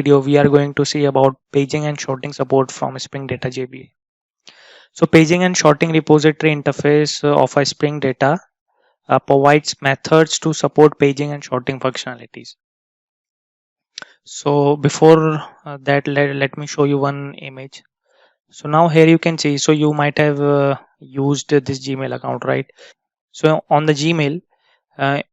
video we are going to see about paging and sorting support from Spring Data JBA. So paging and sorting repository interface of a Spring Data provides methods to support paging and sorting functionalities. So before that, let me show you one image. So now here you can see, so you might have used this Gmail account, right? So on the Gmail,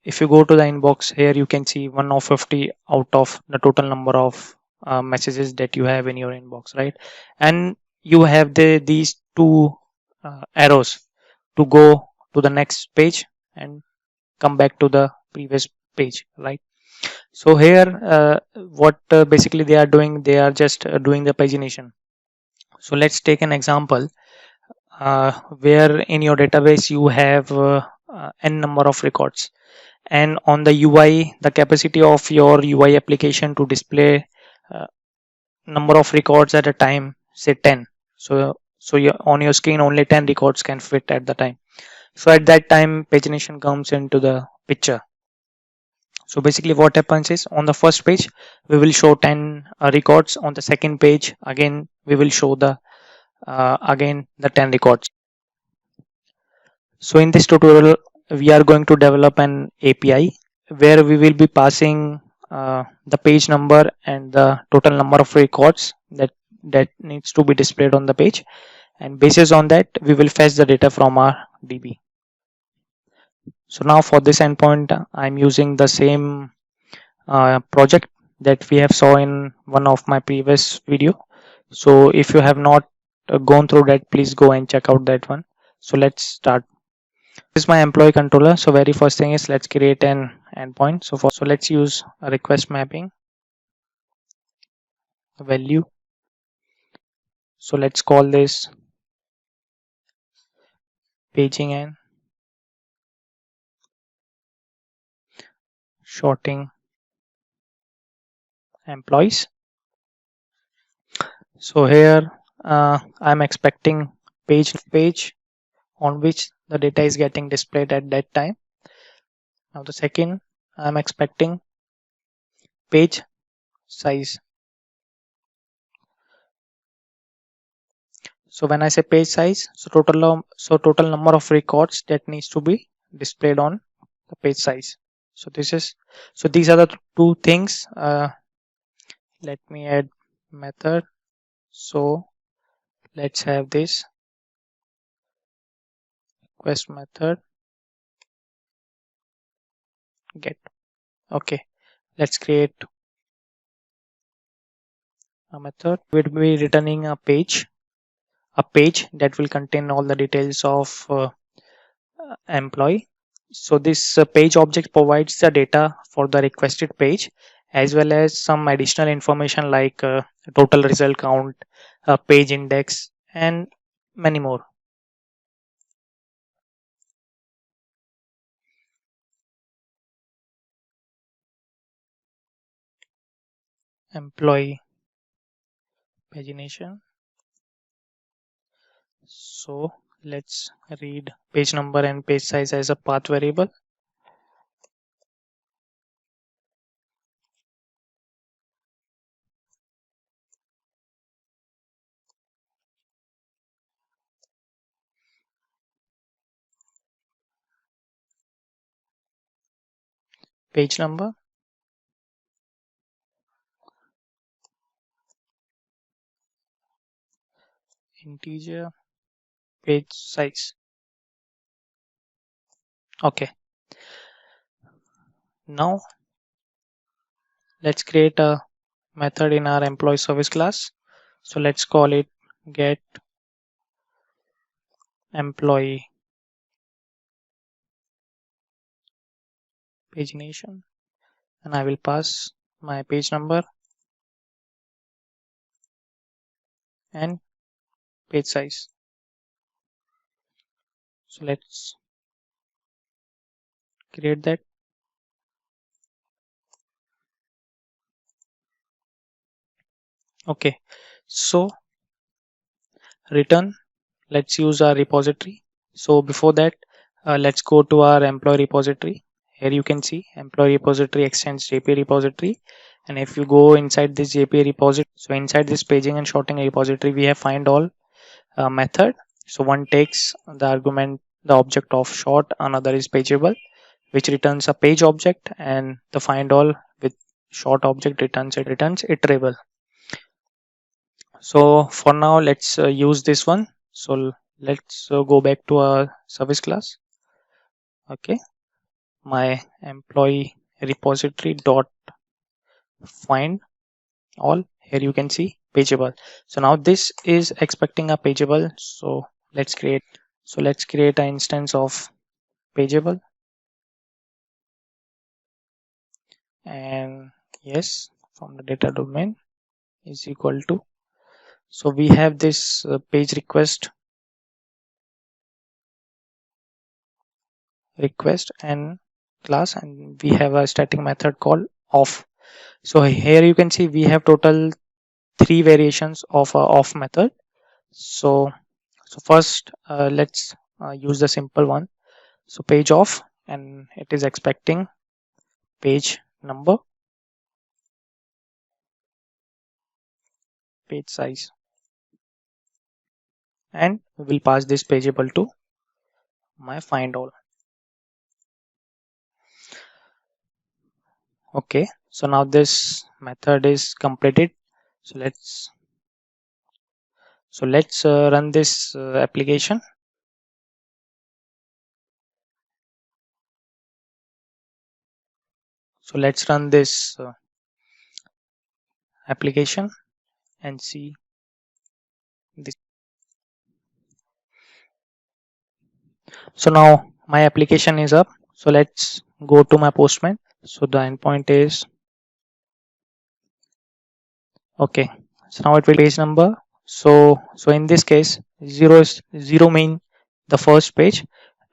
if you go to the inbox, here you can see 1 of 50 out of the total number of messages that you have in your inbox, right? And you have these two arrows to go to the next page and come back to the previous page, right? So here what basically they are doing, they are just doing the pagination. So let's take an example where in your database you have n number of records, and on the UI, the capacity of your UI application to display uh, number of records at a time, say 10. So on your screen only 10 records can fit at the time. So at that time pagination comes into the picture. So basically what happens is, on the first page we will show 10 records. On the second page again we will show the again the 10 records. So in this tutorial we are going to develop an API where we will be passing the page number and the total number of records that needs to be displayed on the page, and basis on that we will fetch the data from our DB. So now for this endpoint I'm using the same project that we have saw in one of my previous video. So if you have not gone through that, please go and check out that one. So let's start. This is my employee controller. So very first thing is, let's create an endpoint. So let's use a request mapping value. So let's call this paging and sorting employees. So here I'm expecting page on which the data is getting displayed at that time. Now the second, I'm expecting page size. So when I say page size, so total number of records that needs to be displayed on the page size. So these are the two things. Let me add method. So let's have this request method get. Okay, let's create a method. We'll be returning a page that will contain all the details of employee. So this page object provides the data for the requested page, as well as some additional information like total result count, page index, and many more. Employee pagination. So let's read page number and page size as a path variable. Page number, integer, page size. Okay, now let's create a method in our employee service class. So let's call it get employee pagination, and I will pass my page number and page size. So let's create that. Okay, so return, let's use our repository. So before that, let's go to our employee repository. Here you can see employee repository extends JP repository, And if you go inside this JPA repository, so inside this paging and sorting repository, we have find all method. So one takes the argument, the object of sort, another is pageable, which returns a page object, and the find all with sort object returns iterable. So for now, let's use this one. So let's go back to our service class. Okay, my employee repository dot find all. Here you can see pageable. So now this is expecting a pageable. So let's create an instance of pageable, and yes, from the data domain is equal to. So we have this page request and class, and we have a static method called off. So here you can see we have total 3 variations of a off method. So first let's use the simple one. So page off, and it is expecting page number, page size, and we will pass this pageable to my find all. Okay, so now this method is completed. So let's run this application. So let's run this application and see this. So now my application is up. So let's go to my Postman. So the endpoint is okay. So now it will page number. So in this case, 0 mean the first page,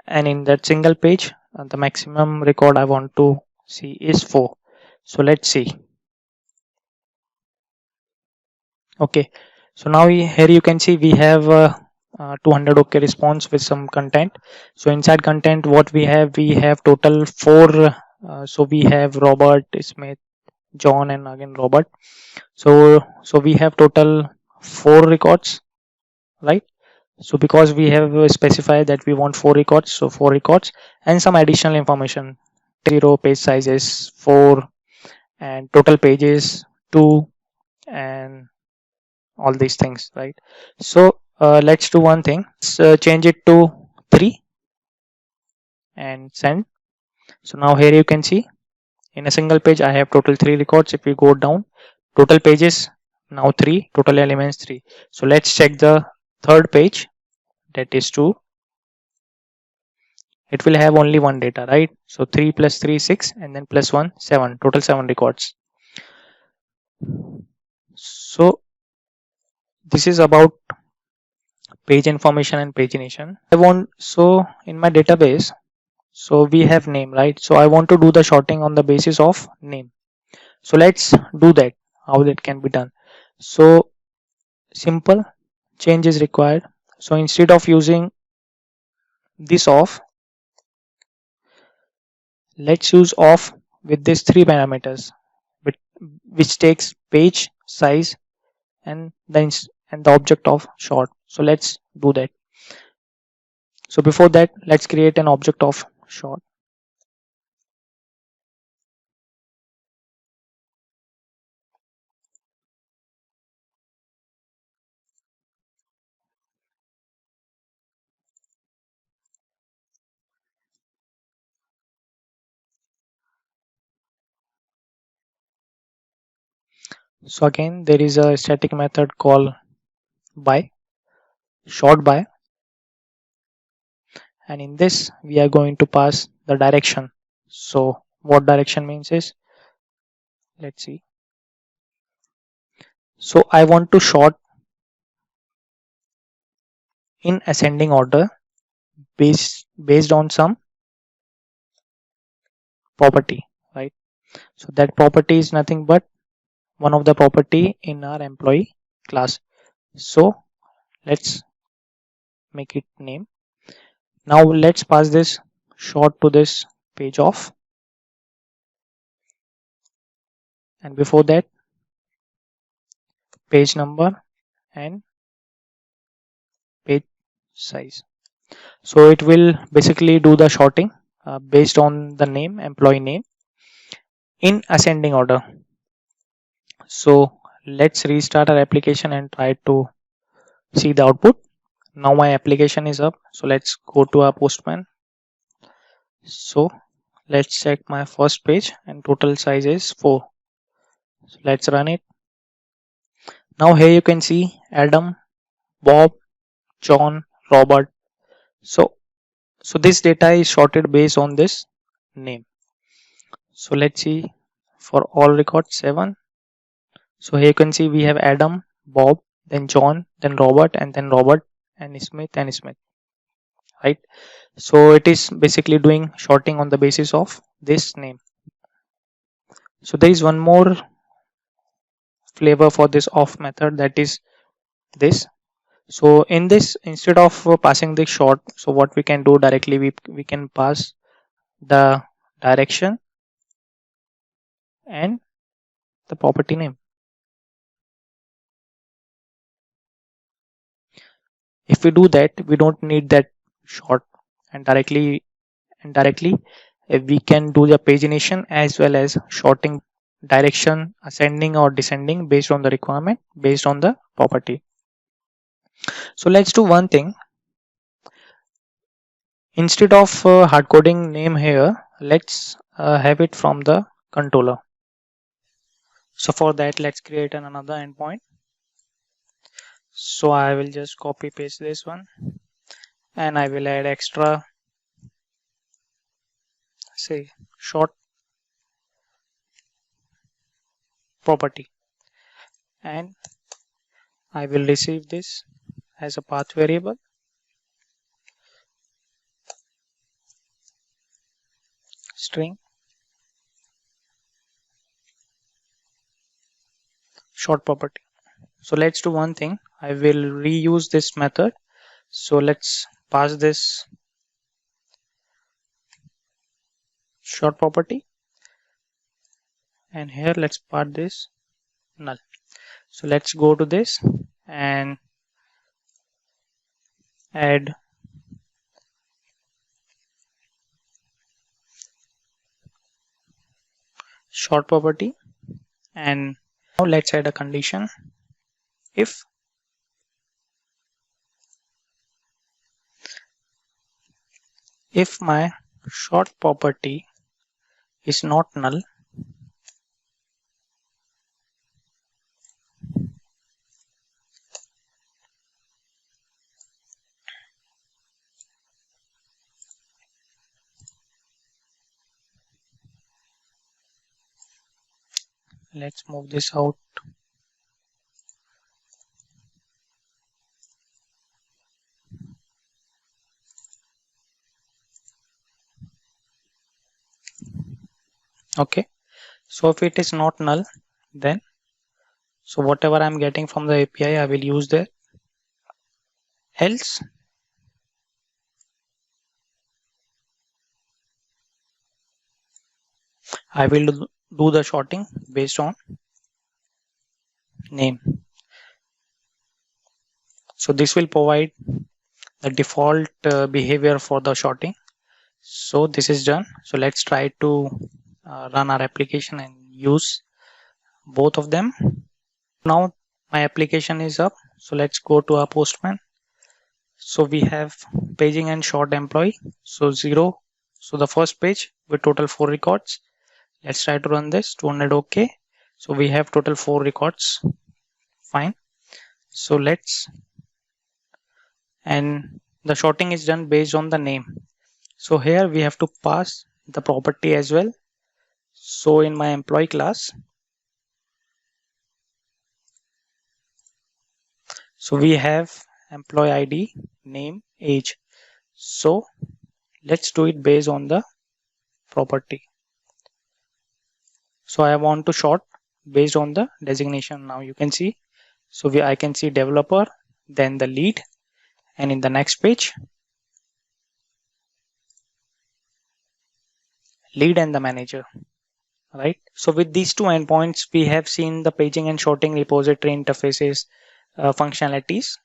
and in that single page, the maximum record I want to see is 4. So let's see. Okay. So now here you can see we have 200 OK response with some content. So inside content, what we have total 4. So we have Robert, Smith, John, and again Robert. So we have total 4 records, right? So because we have specified that we want 4 records, so 4 records and some additional information. 0 page size is 4, and total pages 2, and all these things, right? So let's do one thing. Let's change it to 3 and send. So now here you can see in a single page I have total 3 records. If we go down, total pages now 3, total elements 3. So let's check the third page, that is 2. It will have only one data, right? So 3 plus 3 6, and then plus 1 7, total 7 records. So this is about page information and pagination. So in my database, so we have name, right? So I want to do the sorting on the basis of name. So let's do that, how that can be done. So simple change is required. So instead of using this off, let's use off with these 3 parameters, which takes page size and the object of sort. So let's do that. So before that, let's create an object of sort. So again, there is a static method called by, sort by, and in this we are going to pass the direction. So what direction means is, let's see. So I want to sort in ascending order based on some property, right? So that property is nothing but one of the property in our employee class. So let's make it name. Now let's pass this sort to this page off, and before that page number and page size. So it will basically do the sorting based on the name, employee name, in ascending order. So let's restart our application and try to see the output. Now my application is up, so let's go to our Postman. So let's check my first page and total size is 4. So let's run it. Now here you can see Adam, Bob, John, Robert. So this data is sorted based on this name. So let's see for all records 7. So here you can see we have Adam, Bob, then John, then Robert, and then Robert and Smith and Smith, right? So it is basically doing sorting on the basis of this name. So there is one more flavor for this off method, that is this. So in this, instead of passing the sort, so what we can do directly, we can pass the direction and the property name. If we do that, we don't need that sort, and directly we can do the pagination as well as sorting direction, ascending or descending based on the requirement, based on the property. So let's do one thing. Instead of hard coding name here, let's have it from the controller. So for that, let's create another endpoint. So I will just copy paste this one and I will add extra, say, short property, and I will receive this as a path variable. String short property. So let's do one thing. I will reuse this method. So let's pass this short property, and here let's pass this null. So let's go to this and add short property, and now let's add a condition. If my short property is not null, let's move this out. Okay, so if it is not null, then so whatever I'm getting from the API, I will use there. Else I will do the sorting based on name. So this will provide the default behavior for the sorting. So this is done. So let's try to run our application and use both of them. Now my application is up. So let's go to our Postman. So we have paging and sort employee. So 0. So the first page with total 4 records. Let's try to run this. 200. Okay. So we have total 4 records. Fine. So let's, and the sorting is done based on the name. So here we have to pass the property as well. So in my employee class, so we have employee ID, name, age. So let's do it based on the property. So I want to sort based on the designation. Now you can see, so I can see developer, then the lead, and in the next page, lead and the manager. right? So with these two endpoints, we have seen the paging and sorting repository interfaces functionalities.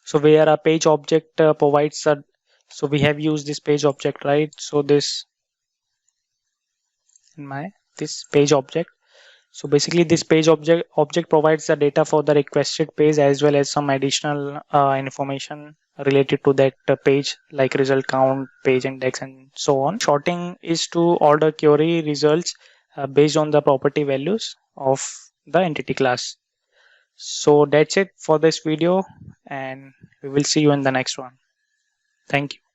So where a page object provides a, so we have used this page object, right? So this in my this page object. So basically this page object provides the data for the requested page as well as some additional information related to that page, like result count, page index, and so on. Sorting is to order query results based on the property values of the entity class. So that's it for this video, and we will see you in the next one. Thank you.